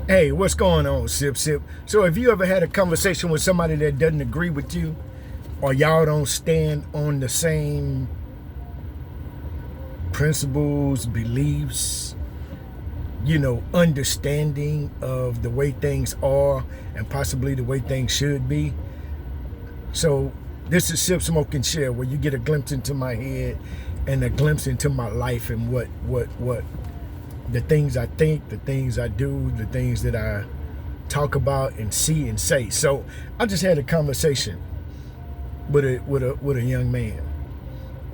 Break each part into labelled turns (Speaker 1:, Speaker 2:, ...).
Speaker 1: Hey, what's going on, Sip Sip? So have you ever had a conversation with somebody that doesn't agree with you, or y'all don't stand on the same principles, beliefs, understanding of the way things are and possibly the way things should be? So this is Sip Smoke and Share, where you get a glimpse into my head and a glimpse into my life and what the things I think, the things I do, the things that I talk about and see and say. So I just had a conversation with a young man,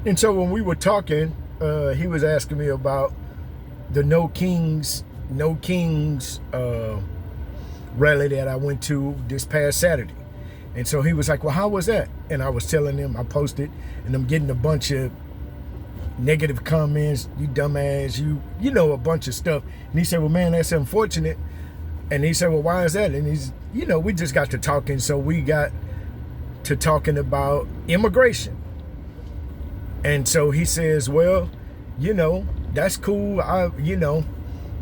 Speaker 1: and so when we were talking, he was asking me about the No Kings rally that I went to this past Saturday. And so he was like, well, how was that? And I was telling him, I posted, and I'm getting a bunch of negative comments, you dumbass, you know, a bunch of stuff. And he said, well, man, that's unfortunate. And he said, well, why is that? And he's, we just got to talking. So we got to talking about immigration. And so he says, well, that's cool.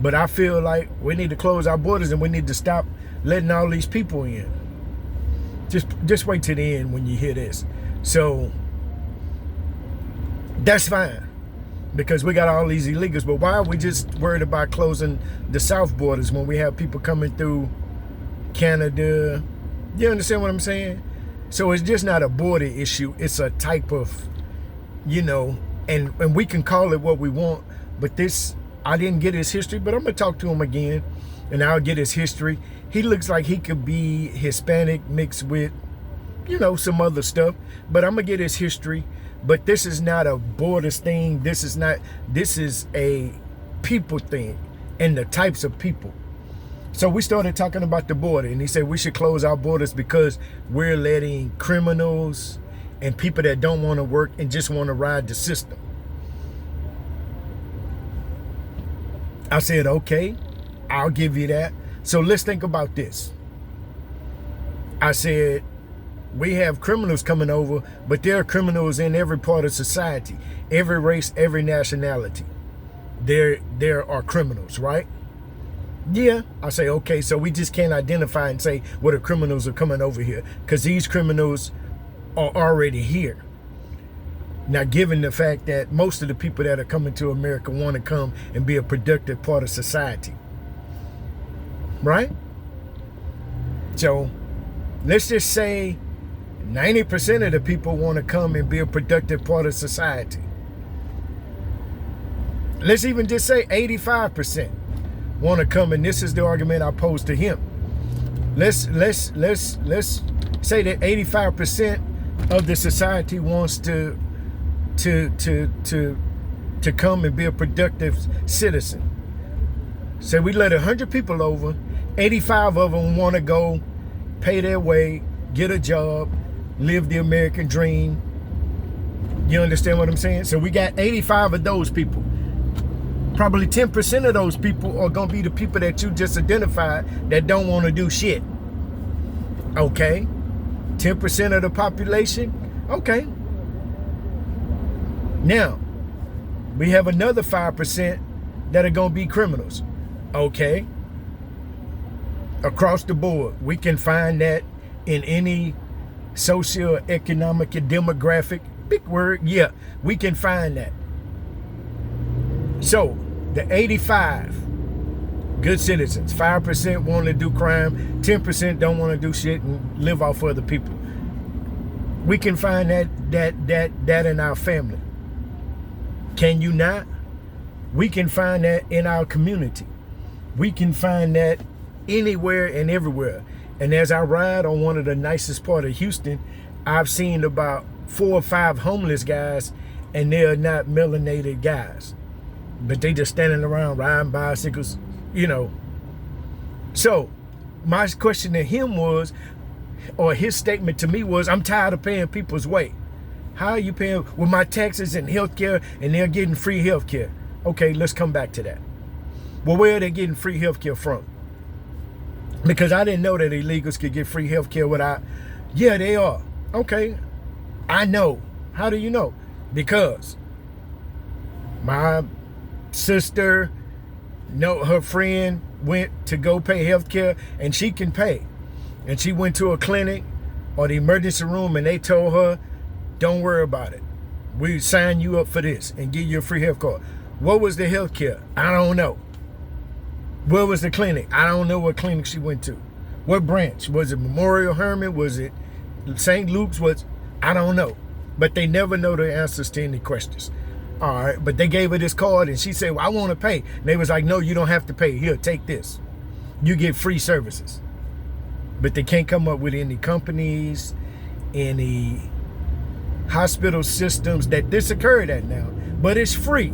Speaker 1: But I feel like we need to close our borders and we need to stop letting all these people in. Just wait till the end when you hear this. So that's fine, because we got all these illegals. But why are we just worried about closing the south borders when we have people coming through Canada? You understand what I'm saying? So it's just not a border issue. It's a type of, and we can call it what we want. But this, I didn't get his history, but I'm going to talk to him again and I'll get his history. He looks like he could be Hispanic mixed with, some other stuff. But I'm going to get his history. But this is not a borders thing. This is a people thing and the types of people. So we started talking about the border, and he said we should close our borders because we're letting criminals and people that don't want to work and just want to ride the system. I said, okay, I'll give you that. So let's think about this. I said, we have criminals coming over, but there are criminals in every part of society, every race, every nationality. There are criminals, right? Yeah. I say, okay, so we just can't identify and say, well, the criminals are coming over here, because these criminals are already here. Now, given the fact that most of the people that are coming to America want to come and be a productive part of society, right? So let's just say 90% of the people want to come and be a productive part of society. Let's even just say 85% want to come, and this is the argument I posed to him. Let's say that 85% of the society wants to come and be a productive citizen. So we let 100 people over, 85 of them want to go, pay their way, get a job, live the American dream. You understand what I'm saying? So we got 85 of those people. Probably 10% of those people are going to be the people that you just identified that don't want to do shit. Okay. 10% of the population. Okay. Now, we have another 5% that are going to be criminals. Okay. Across the board, we can find that in any socioeconomic, demographic, big word, yeah, we can find that. So the 85 good citizens, 5% want to do crime, 10% don't want to do shit and live off other people. We can find that in our family. Can you not? We can find that in our community. We can find that anywhere and everywhere. And as I ride on one of the nicest part of Houston, I've seen about 4 or 5 homeless guys, and they're not melanated guys, but they just standing around riding bicycles, So my question to him was, or his statement to me was, I'm tired of paying people's way. How are you paying with my taxes and healthcare, and they're getting free healthcare? Okay, let's come back to that. Well, where are they getting free healthcare from? Because I didn't know that illegals could get free healthcare without. Yeah, they are. Okay, I know. How do you know? Because my sister, her friend went to go pay health care, and she can pay. And she went to a clinic or the emergency room, and they told her, don't worry about it. We sign you up for this and give you a free health card. What was the health care? I don't know. Where was the clinic? I don't know what clinic she went to. What branch? Was it Memorial Hermann? Was it St. Luke's? I don't know. But they never know the answers to any questions. All right, but they gave her this card, and she said, well, I want to pay. And they was like, no, you don't have to pay. Here, take this. You get free services. But they can't come up with any companies, any hospital systems that this occurred at now. But it's free.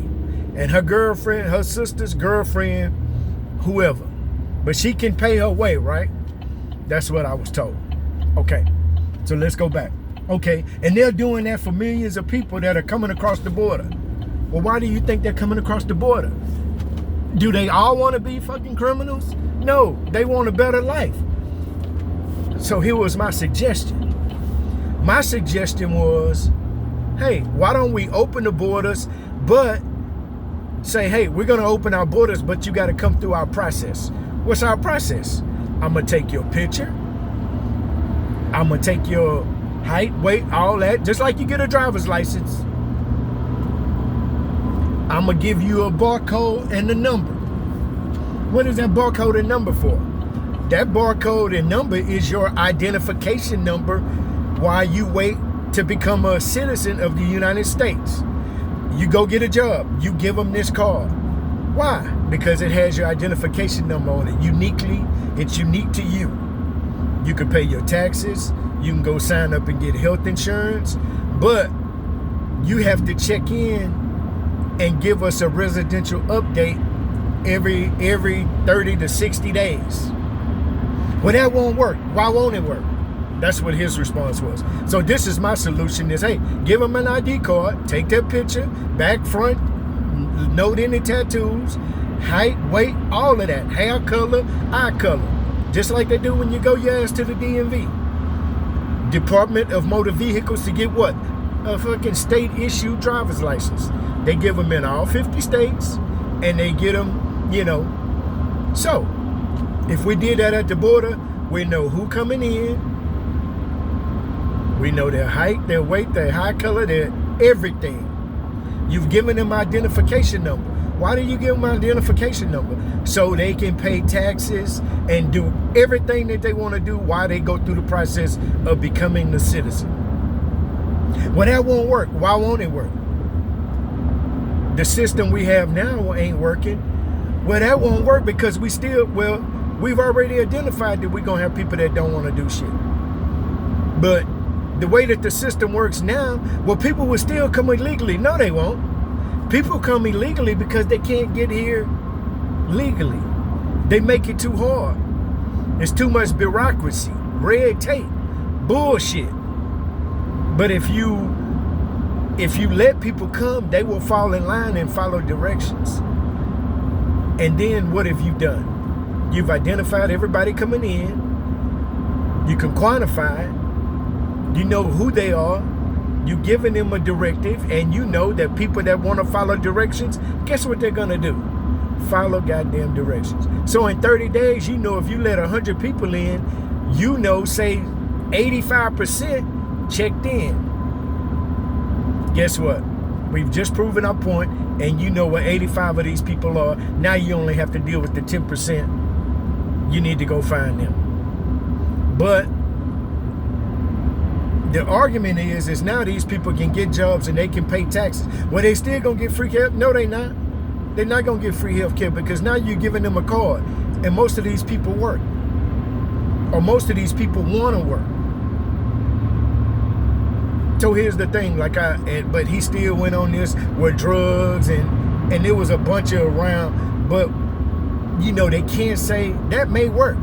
Speaker 1: And her girlfriend, her sister's girlfriend, whoever. But she can pay her way, right? That's what I was told. Okay, so let's go back. Okay, and they're doing that for millions of people that are coming across the border. Well, why do you think they're coming across the border? Do they all want to be fucking criminals? No, they want a better life. So here was my suggestion. My suggestion was, hey, why don't we open the borders, but say, hey, we're going to open our borders, but you got to come through our process. What's our process? I'm going to take your picture. I'm going to take your height, weight, all that, just like you get a driver's license. I'm going to give you a barcode and a number. What is that barcode and number for? That barcode and number is your identification number while you wait to become a citizen of the United States. You go get a job. You give them this card. Why? Because it has your identification number on it. It's unique to you. You can pay your taxes. You can go sign up and get health insurance. But you have to check in and give us a residential update every 30 to 60 days. Well, that won't work. Why won't it work? That's what his response was. So this is my solution is, hey, give them an ID card, take their picture, back, front, note any tattoos, height, weight, all of that, hair color, eye color. Just like they do when you go your ass to the DMV. Department of Motor Vehicles to get what? A fucking state-issued driver's license. They give them in all 50 states, and they get them, So, if we did that at the border, we know who coming in. We know their height, their weight, their eye color, their everything. You've given them identification number. Why do you give them identification number? So they can pay taxes and do everything that they want to do while they go through the process of becoming the citizen. Well, that won't work. Why won't it work? The system we have now ain't working. Well, that won't work because we've already identified that we're going to have people that don't want to do shit. But the way that the system works now, well, people will still come illegally. No, they won't. People come illegally because they can't get here legally. They make it too hard. There's too much bureaucracy, red tape, bullshit. But if you let people come, they will fall in line and follow directions. And then what have you done? You've identified everybody coming in. You can quantify it. You know who they are. You've given them a directive, and you know that people that want to follow directions, guess what they're going to do? Follow goddamn directions. So in 30 days, if you let 100 people in, say 85% checked in. Guess what? We've just proven our point, and you know what 85 of these people are. Now you only have to deal with the 10%. You need to go find them. But the argument is now these people can get jobs and they can pay taxes. Well, they still gonna get free health? No, they not. They're not gonna get free health care because now you're giving them a card, and most of these people work, or most of these people want to work. So here's the thing, but he still went on this with drugs and there was a bunch of around, but they can't say that may work.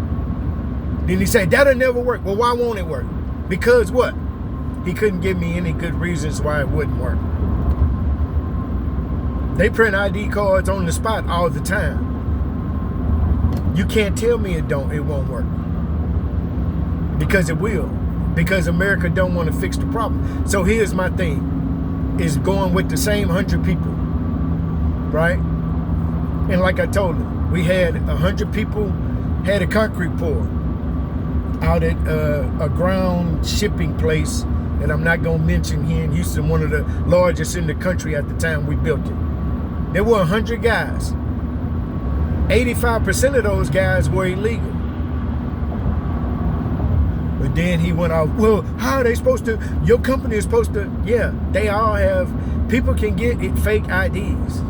Speaker 1: Then he said that'll never work. Well, why won't it work? Because what? He couldn't give me any good reasons why it wouldn't work. They print ID cards on the spot all the time. You can't tell me it won't work. Because it will. Because America don't want to fix the problem. So here's my thing. Is going with the same 100 people. Right? And like I told them, We had 100 people had a concrete pour out at a ground shipping place that I'm not going to mention here in Houston, one of the largest in the country at the time we built it. There were 100 guys. 85% of those guys were illegal. But then he went off, well, how are they supposed to, your company is supposed to, yeah, they all have, people can get it fake IDs.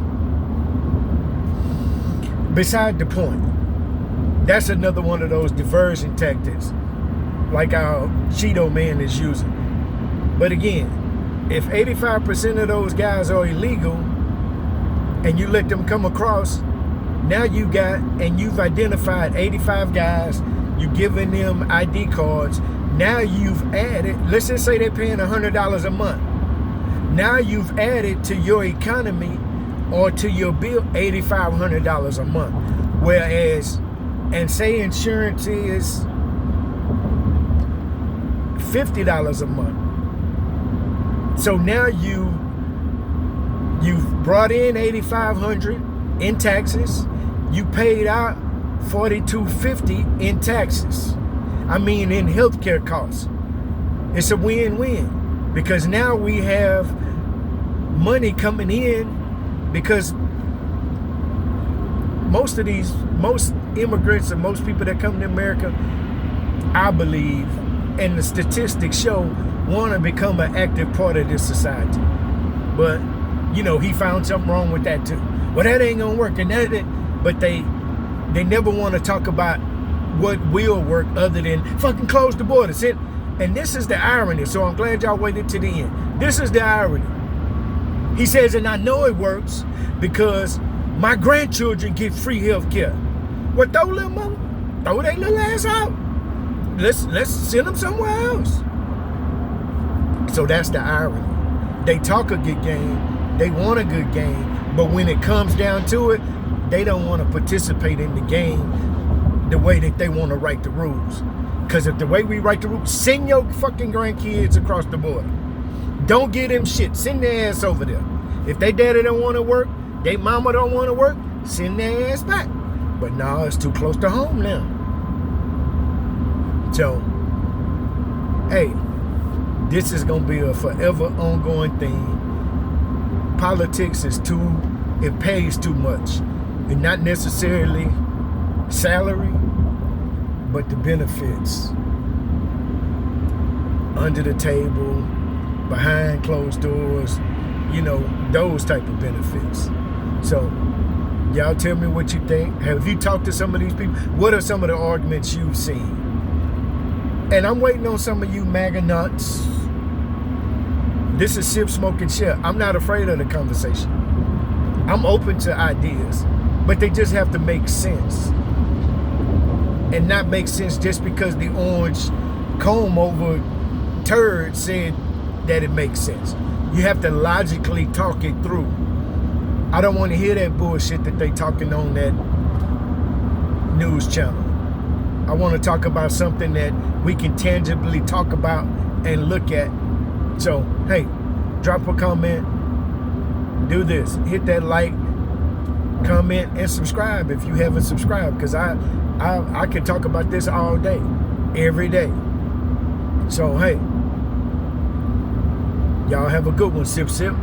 Speaker 1: Beside the point, that's another one of those diversion tactics like our Cheeto man is using. But again, if 85% of those guys are illegal and you let them come across, now you got, and you've identified 85 guys, you've given them ID cards, now you've added, let's just say they're paying $100 a month. Now you've added to your economy or to your bill $8,500 a month. Whereas, and say insurance is $50 a month. So now you've brought in $8,500 in taxes. You paid out $4,250 in taxes. I mean, in healthcare costs. It's a win-win because now we have money coming in because most immigrants and most people that come to America, I believe, and the statistics show, want to become an active part of this society. But, you know, he found something wrong with that too. Well, that ain't gonna work, and but they never want to talk about what will work other than fucking close the borders. And this is the irony, so I'm glad y'all waited to the end. This is the irony. He says, and I know it works because my grandchildren get free health care. Well, throw their little ass out. Let's send them somewhere else. So that's the irony. They talk a good game, they want a good game, but when it comes down to it, they don't want to participate in the game the way that they want to write the rules. Because if the way we write the rules, send your fucking grandkids across the border. Don't give them shit. Send their ass over there. If they daddy don't want to work, they mama don't want to work, send their ass back. But no, it's too close to home now. So, hey, this is going to be a forever ongoing thing. Politics is it pays too much. And not necessarily salary, but the benefits. Under the table, behind closed doors, you know, those type of benefits. So, y'all tell me what you think. Have you talked to some of these people? What are some of the arguments you've seen? And I'm waiting on some of you MAGA nuts. This is Sip, Smoke, and Share. I'm not afraid of the conversation. I'm open to ideas, but they just have to make sense. And not make sense just because the orange comb over turd said that it makes sense. You have to logically talk it through. I don't want to hear that bullshit that they talking on that news channel. I want to talk about something that we can tangibly talk about and look at. So, hey, drop a comment. Do this. Hit that like, comment, and subscribe if you haven't subscribed. Because I can talk about this all day, every day. So, hey, y'all have a good one. Sip, sip.